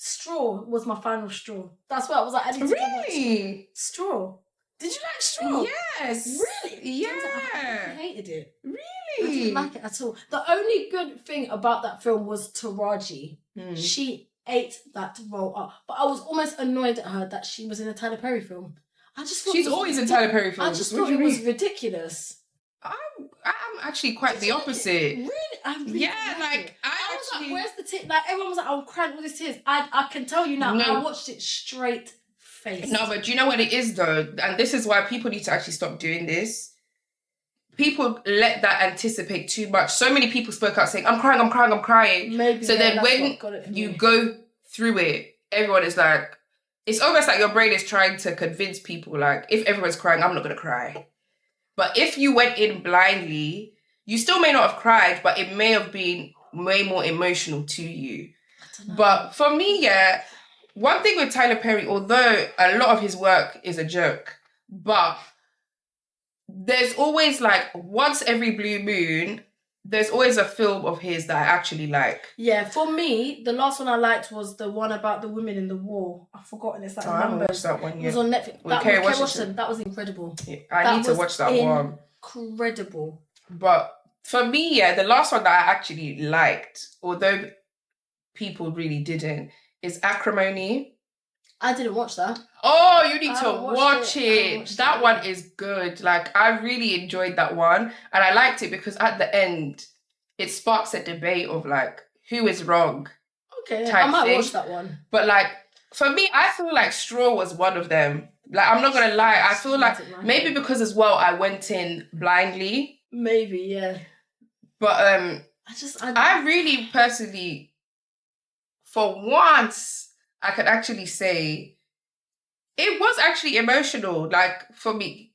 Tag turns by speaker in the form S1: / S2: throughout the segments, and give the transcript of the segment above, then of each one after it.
S1: Straw was my final straw. That's what I was like. I need to
S2: Really?
S1: Straw. Did you like Straw?
S2: Yes.
S1: Really?
S2: Yeah.
S1: I hated it.
S2: Really?
S1: I didn't like it at all. The only good thing about that film was Taraji. She ate that role up. But I was almost annoyed at her that she was in a Tyler Perry film. I just thought
S2: she's always in Tyler Perry films.
S1: I just thought it was ridiculous.
S2: I'm actually quite the opposite.
S1: Really? I really
S2: yeah, like
S1: I was like, where's the tears? Like everyone was like, I'm crying with these tears. I can tell you now, I watched it straight face.
S2: No, but do you know what it is though? And this is why people need to actually stop doing this. People let that anticipate too much. So many people spoke out saying, I'm crying.
S1: Maybe,
S2: so then when you go through it, everyone is like, it's almost like your brain is trying to convince people like, if everyone's crying, I'm not going to cry. But if you went in blindly, you still may not have cried, but it may have been way more emotional to you. But for me, yeah, one thing with Tyler Perry, although a lot of his work is a joke, but there's always like, once every blue moon, there's always a film of his that I actually like.
S1: Yeah, for me, the last one I liked was the one about the women in the war. I've forgotten. It's like
S2: I haven't watched that one yet.
S1: It was on Netflix. That was Washington. That was incredible.
S2: Yeah, I need to watch that one.
S1: Incredible.
S2: But for me, yeah, the last one that I actually liked, although people really didn't, is Acrimony.
S1: I didn't watch that.
S2: Oh, you need to watch it. That one is good. Like, I really enjoyed that one. And I liked it because at the end, it sparks a debate of, like, who is wrong.
S1: Okay, I might watch that one.
S2: But, like, for me, I feel like Straw was one of them. Like, I'm not going to lie. I feel like maybe because as well, I went in blindly.
S1: Maybe, yeah.
S2: But I really personally, for once, I could actually say it was actually emotional, like, for me.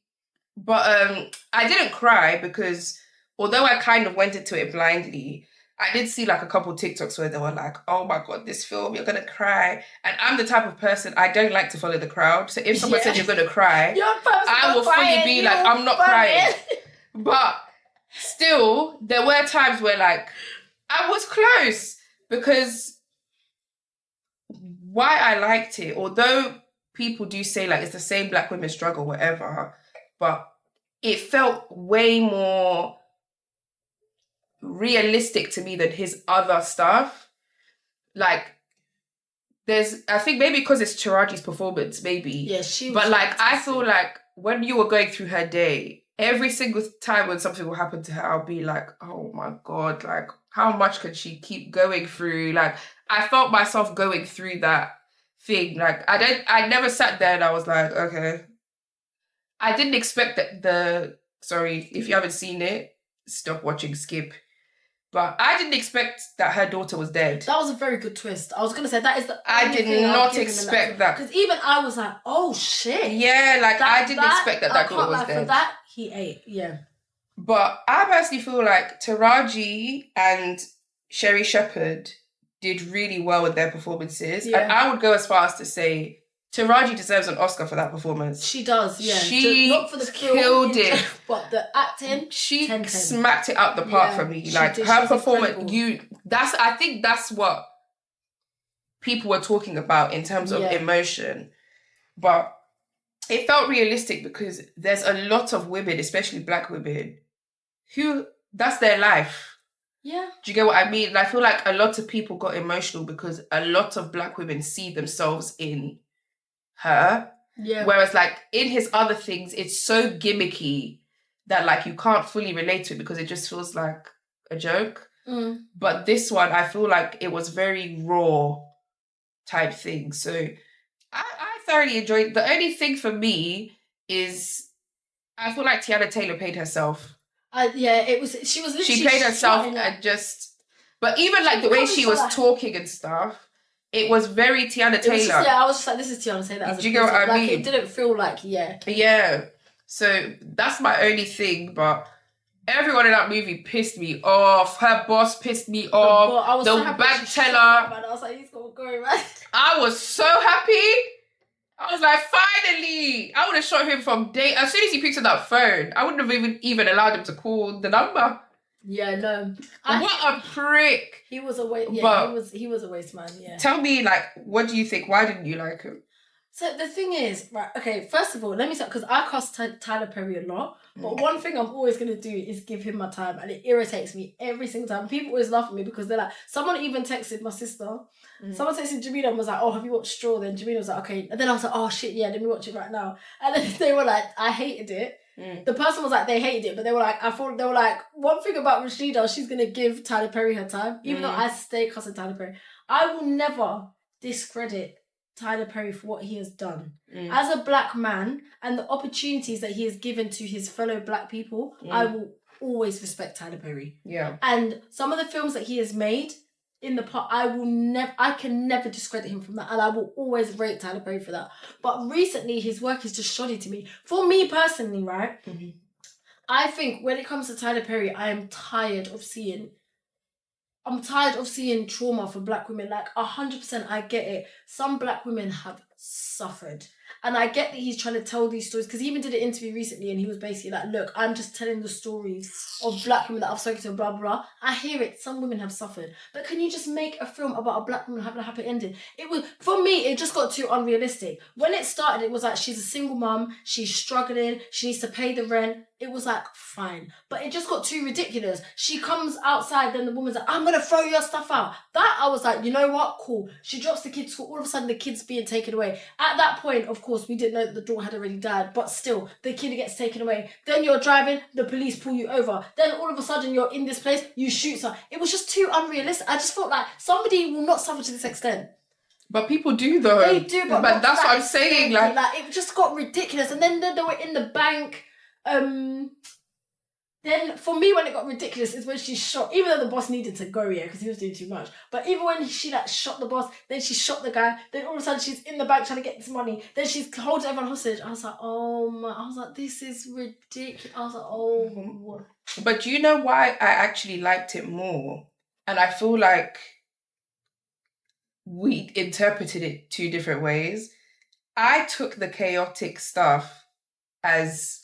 S2: But I didn't cry because although I kind of went into it blindly, I did see like a couple TikToks where they were like, oh my God, this film, you're going to cry. And I'm the type of person, I don't like to follow the crowd. So if someone said you're going to cry, I will fully be like, I'm not crying. But still, there were times where like, I was close because why I liked it, although people do say like it's the same black women struggle, whatever, but it felt way more realistic to me than his other stuff. Like, I think maybe because it's Taraji's performance, maybe.
S1: Yeah, she was.
S2: But like, I feel like when you were going through her day, every single time when something will happen to her, I'll be like, oh my God, like, how much can she keep going through? Like, I felt myself going through that thing. Like, I never sat there and I was like, okay. I didn't expect that sorry, if you haven't seen it, stop watching, skip. But I didn't expect that her daughter was dead.
S1: That was a very good twist. I was going to say, that is the
S2: I did not expect that.
S1: Because even I was like, oh shit.
S2: Yeah, like, I didn't expect that daughter was dead.
S1: For that, he ate, yeah.
S2: But I personally feel like Taraji and Sherry Shepherd did really well with their performances. Yeah. And I would go as far as to say Taraji deserves an Oscar for that performance.
S1: She does, yeah.
S2: She
S1: not for the
S2: killed it.
S1: But the acting,
S2: she smacked it out the park for me. Like, her performance, I think that's what people were talking about in terms of emotion. But it felt realistic because there's a lot of women, especially black women, who that's their life.
S1: Yeah.
S2: Do you get what I mean? And I feel like a lot of people got emotional because a lot of black women see themselves in her.
S1: Yeah.
S2: Whereas like in his other things, it's so gimmicky that like you can't fully relate to it because it just feels like a joke. But this one, I feel like it was very raw type thing. So I thoroughly enjoyed it. The only thing for me is I feel like Tiana Taylor played herself.
S1: She
S2: played herself and just, but even like the way she was talking and stuff, it was very Tiana Taylor.
S1: I was just like, this is Tiana Taylor.
S2: Do you get what I mean?
S1: It didn't feel like,
S2: Yeah. So that's my only thing, but everyone in that movie pissed me off. Her boss pissed me off. The bank teller.
S1: I was like, he's going to go, man.
S2: I was so happy. I was like, finally! I would have shot him from day. As soon as he picked up that phone, I wouldn't have even allowed him to call the number.
S1: Yeah, no.
S2: What a prick.
S1: He was a waste. Yeah, he was a waste man. Yeah.
S2: Tell me, like, what do you think? Why didn't you like him?
S1: So the thing is, right? Okay, first of all, let me start because I cost Tyler Perry a lot. But one thing I'm always gonna do is give him my time, and it irritates me every single time. People always laugh at me because they're like, someone even texted my sister. Someone texted Jamila and was like, "Oh, have you watched Straw?" Then Jamila was like, "Okay," and then I was like, "Oh shit, yeah, let me watch it right now." And then they were like, "I hated it." The person was like, they hated it, but they were like, one thing about Rashida, she's gonna give Tyler Perry her time, even though I stay cussing Tyler Perry. I will never discredit Tyler Perry for what he has done. As a black man and the opportunities that he has given to his fellow black people, I will always respect Tyler Perry.
S2: Yeah.
S1: And some of the films that he has made in the past, I can never discredit him from that, and I will always rate Tyler Perry for that. But recently, his work is just shoddy to me. For me personally, right? I think when it comes to Tyler Perry, I'm tired of seeing trauma for black women. Like 100%, I get it. Some black women have suffered. And I get that he's trying to tell these stories because he even did an interview recently and he was basically like, look, I'm just telling the stories of black women that I've spoken to, blah, blah, blah. I hear it. Some women have suffered. But can you just make a film about a black woman having a happy ending? For me, it just got too unrealistic. When it started, it was like, she's a single mum, she's struggling, she needs to pay the rent. It was like, fine. But it just got too ridiculous. She comes outside, then the woman's like, I'm going to throw your stuff out. That, I was like, you know what? Cool. She drops the kids to school. All of a sudden, the kid's being taken away. At that point, of course, we didn't know that the daughter had already died. But still, the kid gets taken away. Then you're driving, the police pull you over. Then all of a sudden, you're in this place, you shoot her. It was just too unrealistic. I just felt like somebody will not suffer to this extent.
S2: But people do though.
S1: They do, but
S2: that's what I'm saying. Like,
S1: it just got ridiculous. And then they were in the bank. Then for me, when it got ridiculous is when she shot, even though the boss needed to go, because he was doing too much. But even when she shot the boss, then she shot the guy, then all of a sudden she's in the bank trying to get this money, then she's holding everyone hostage. I was like, oh my, I was like, this is ridiculous. I was like, oh.
S2: But do you know why I actually liked it more? And I feel like we interpreted it two different ways. I took the chaotic stuff as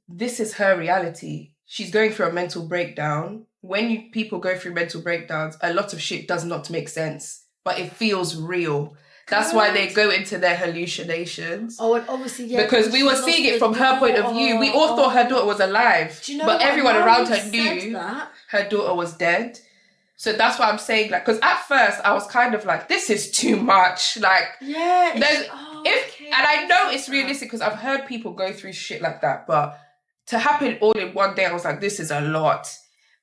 S2: this is her reality. She's going through a mental breakdown. When people go through mental breakdowns, a lot of shit does not make sense, but it feels real. That's why they go into their hallucinations. Oh, and obviously, yeah. Because we were seeing it from her point of view. We all thought her daughter was alive. Do you know but everyone around her knew her daughter was dead. So that's what I'm saying. Like, because at first I was kind of like, this is too much. Like, yeah. And I know it's realistic because I've heard people go through shit like that, but to happen all in one day, I was like, this is a lot.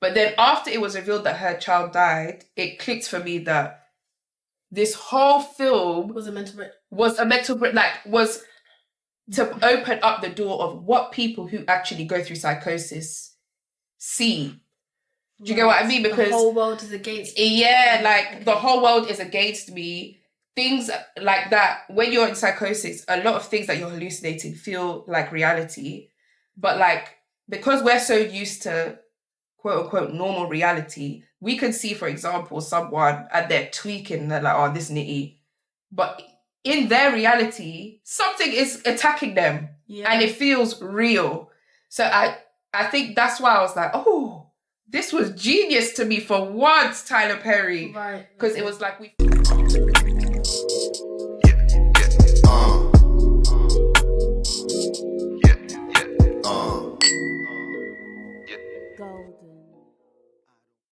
S2: But then after it was revealed that her child died, it clicked for me that this whole film was to open up the door of what people who actually go through psychosis see. Do you get what I mean? Because
S1: the whole world is against me.
S2: Yeah, like the whole world is against me. Things like that. When you're in psychosis, a lot of things that you're hallucinating feel like reality. But like, because we're so used to quote unquote normal reality, we can see, for example, someone and they're tweaking, they're like, oh, this nitty. But in their reality, something is attacking them and it feels real. So I think that's why I was like, oh, this was genius to me for once, Tyler Perry. Right. Because it was like